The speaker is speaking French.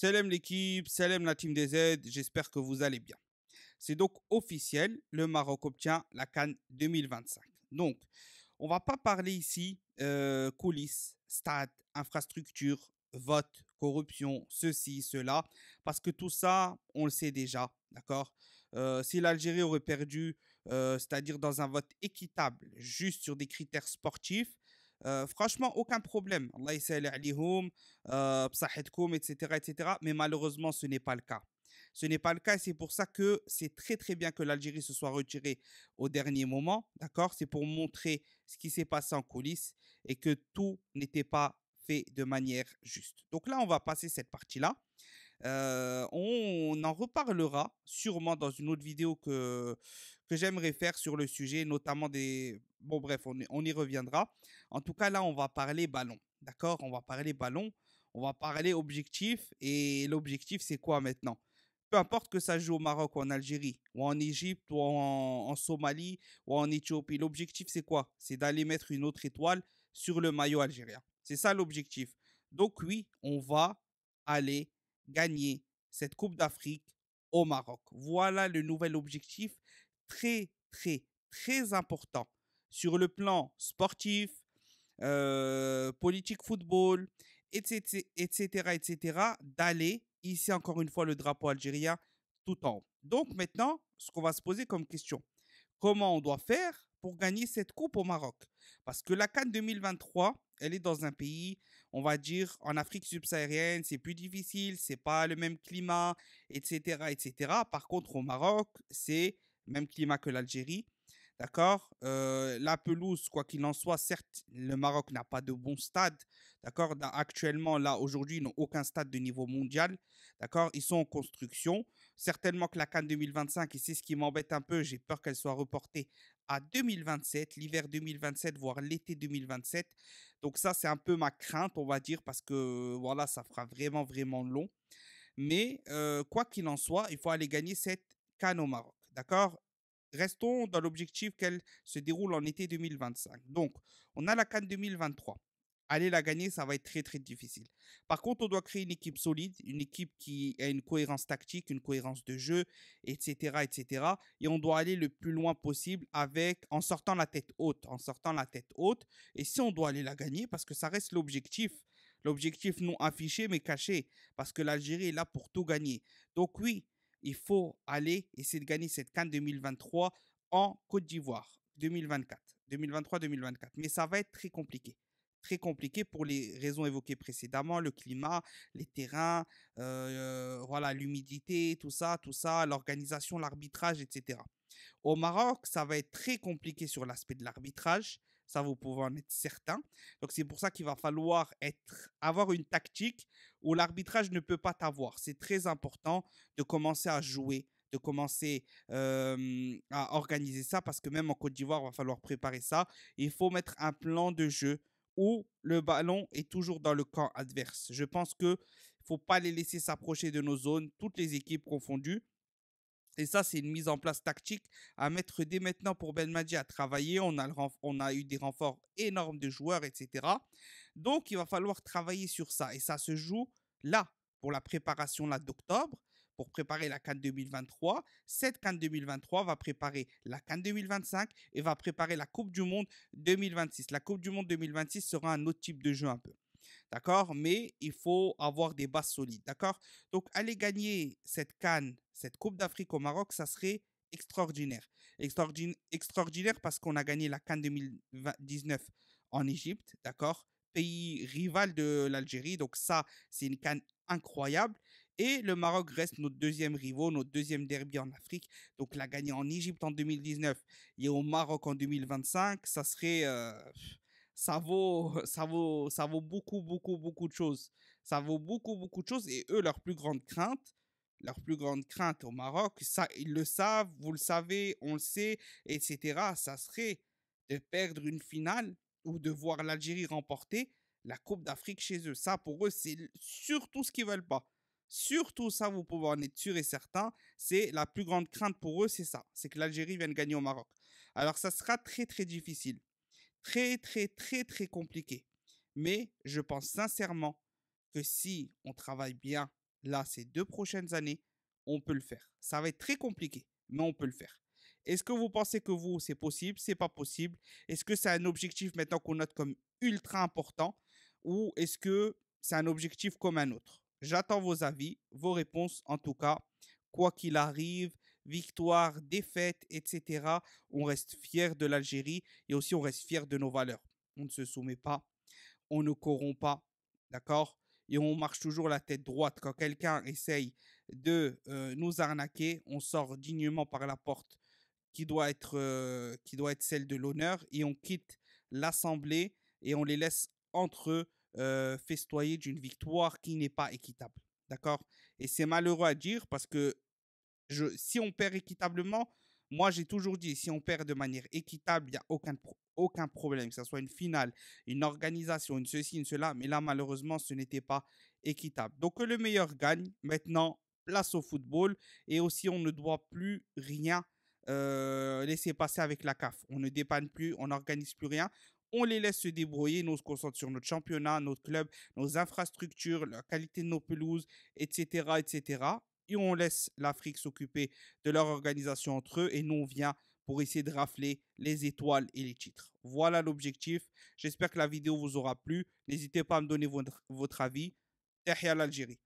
Salam l'équipe, salam la team des Z, j'espère que vous allez bien. C'est donc officiel, le Maroc obtient la CAN 2025. Donc, on va pas parler ici coulisses, stade, infrastructure, vote, corruption, ceci, cela, parce que tout ça, on le sait déjà, d'accord. Si l'Algérie aurait perdu, c'est-à-dire dans un vote équitable, juste sur des critères sportifs, franchement, aucun problème. Allah yassail alihoum, bsahetkoum, etc., etc. Mais malheureusement, ce n'est pas le cas. Ce n'est pas le cas et c'est pour ça que c'est très très bien que l'Algérie se soit retirée au dernier moment, d'accord. C'est pour montrer ce qui s'est passé en coulisses et que tout n'était pas fait de manière juste. Donc là, on va passer cette partie-là. On en reparlera sûrement dans une autre vidéo que j'aimerais faire sur le sujet, notamment des... Bon bref, on y reviendra. En tout cas, là, on va parler ballon, d'accord. On va parler ballon, on va parler objectif. Et l'objectif, c'est quoi maintenant? Peu importe que ça joue au Maroc ou en Algérie, ou en Égypte, ou en Somalie, ou en Éthiopie, l'objectif, c'est quoi? C'est d'aller mettre une autre étoile sur le maillot algérien. C'est ça l'objectif. Donc oui, on va aller gagner cette Coupe d'Afrique au Maroc. Voilà le nouvel objectif très, très, très important sur le plan sportif, politique football, etc., etc., etc., d'aller, ici encore une fois, le drapeau algérien tout en haut. Donc maintenant, ce qu'on va se poser comme question, comment on doit faire pour gagner cette coupe au Maroc? Parce que la CAN 2023, elle est dans un pays, on va dire, en Afrique subsaharienne, c'est plus difficile, c'est pas le même climat, etc., etc. Par contre, au Maroc, c'est le même climat que l'Algérie. D'accord. La pelouse, quoi qu'il en soit, certes, le Maroc n'a pas de bon stade. D'accord. Actuellement, là, aujourd'hui, ils n'ont aucun stade de niveau mondial. D'accord. Ils sont en construction. Certainement que la CAN 2025, et c'est ce qui m'embête un peu, j'ai peur qu'elle soit reportée à 2027, l'hiver 2027, voire l'été 2027. Donc ça, c'est un peu ma crainte, on va dire, parce que voilà, ça fera vraiment, vraiment long. Mais quoi qu'il en soit, il faut aller gagner cette CAN au Maroc. D'accord. Restons dans l'objectif qu'elle se déroule en été 2025. Donc, on a la CAN 2023. Aller la gagner, ça va être très, très difficile. Par contre, on doit créer une équipe solide, une équipe qui a une cohérence tactique, une cohérence de jeu, etc., etc. Et on doit aller le plus loin possible avec, en sortant la tête haute, en sortant la tête haute. Et si on doit aller la gagner, parce que ça reste l'objectif non affiché, mais caché, parce que l'Algérie est là pour tout gagner. Donc oui, il faut aller essayer de gagner cette CAN 2023 en Côte d'Ivoire 2024, 2023-2024. Mais ça va être très compliqué. Très compliqué pour les raisons évoquées précédemment, le climat, les terrains, voilà, l'humidité, tout ça, l'organisation, l'arbitrage, etc. Au Maroc, ça va être très compliqué sur l'aspect de l'arbitrage. Ça, vous pouvez en être certain. Donc, c'est pour ça qu'il va falloir avoir une tactique où l'arbitrage ne peut pas t'avoir. C'est très important de commencer à jouer, de commencer à organiser ça parce que même en Côte d'Ivoire, il va falloir préparer ça. Il faut mettre un plan de jeu où le ballon est toujours dans le camp adverse. Je pense qu'il ne faut pas les laisser s'approcher de nos zones, toutes les équipes confondues. Et ça, c'est une mise en place tactique à mettre dès maintenant pour Belmadi à travailler. On a eu des renforts énormes de joueurs, etc. Donc, il va falloir travailler sur ça. Et ça se joue là, pour la préparation là d'octobre, pour préparer la CAN 2023. Cette CAN 2023 va préparer la CAN 2025 et va préparer la Coupe du Monde 2026. La Coupe du Monde 2026 sera un autre type de jeu un peu. D'accord. Mais il faut avoir des bases solides. D'accord. Donc, aller gagner cette CAN, cette Coupe d'Afrique au Maroc, ça serait extraordinaire. Extraordinaire parce qu'on a gagné la CAN 2019 en Égypte. D'accord. Pays rival de l'Algérie. Donc, ça, c'est une CAN incroyable. Et le Maroc reste notre deuxième rivaux, notre deuxième derby en Afrique. Donc, la gagner en Égypte en 2019 et au Maroc en 2025, ça serait ça vaut beaucoup, beaucoup, beaucoup de choses. Ça vaut beaucoup, beaucoup de choses. Et eux, leur plus grande crainte au Maroc, ça, ils le savent, vous le savez, on le sait, etc. Ça serait de perdre une finale ou de voir l'Algérie remporter la Coupe d'Afrique chez eux. Ça, pour eux, c'est surtout ce qu'ils veulent pas. Surtout ça, vous pouvez en être sûr et certain. C'est la plus grande crainte pour eux, c'est ça. C'est que l'Algérie vienne gagner au Maroc. Alors, ça sera très, très difficile. Très, très, très, très compliqué. Mais je pense sincèrement que si on travaille bien, là, ces 2 prochaines années, on peut le faire. Ça va être très compliqué, mais on peut le faire. Est-ce que vous pensez que vous, c'est possible? C'est pas possible? Est-ce que c'est un objectif maintenant qu'on note comme ultra important? Ou est-ce que c'est un objectif comme un autre? J'attends vos avis, vos réponses en tout cas. Quoi qu'il arrive, victoire, défaite, etc., on reste fier de l'Algérie et aussi on reste fier de nos valeurs. On ne se soumet pas, on ne corrompt pas, d'accord? Et on marche toujours la tête droite. Quand quelqu'un essaye de nous arnaquer, on sort dignement par la porte qui doit être celle de l'honneur et on quitte l'Assemblée et on les laisse entre eux festoyer d'une victoire qui n'est pas équitable. D'accord? Et c'est malheureux à dire parce que si on perd équitablement, moi j'ai toujours dit, si on perd de manière équitable, il n'y a aucun problème, que ce soit une finale, une organisation, une ceci, une cela, mais là malheureusement ce n'était pas équitable. Donc que le meilleur gagne. Maintenant, place au football et aussi on ne doit plus rien laisser passer avec la CAF. On ne dépanne plus, on n'organise plus rien. On les laisse se débrouiller, nous on se concentre sur notre championnat, notre club, nos infrastructures, la qualité de nos pelouses, etc., etc. Et on laisse l'Afrique s'occuper de leur organisation entre eux et nous on vient pour essayer de rafler les étoiles et les titres. Voilà l'objectif. J'espère que la vidéo vous aura plu. N'hésitez pas à me donner votre avis. Tahia l'Algérie.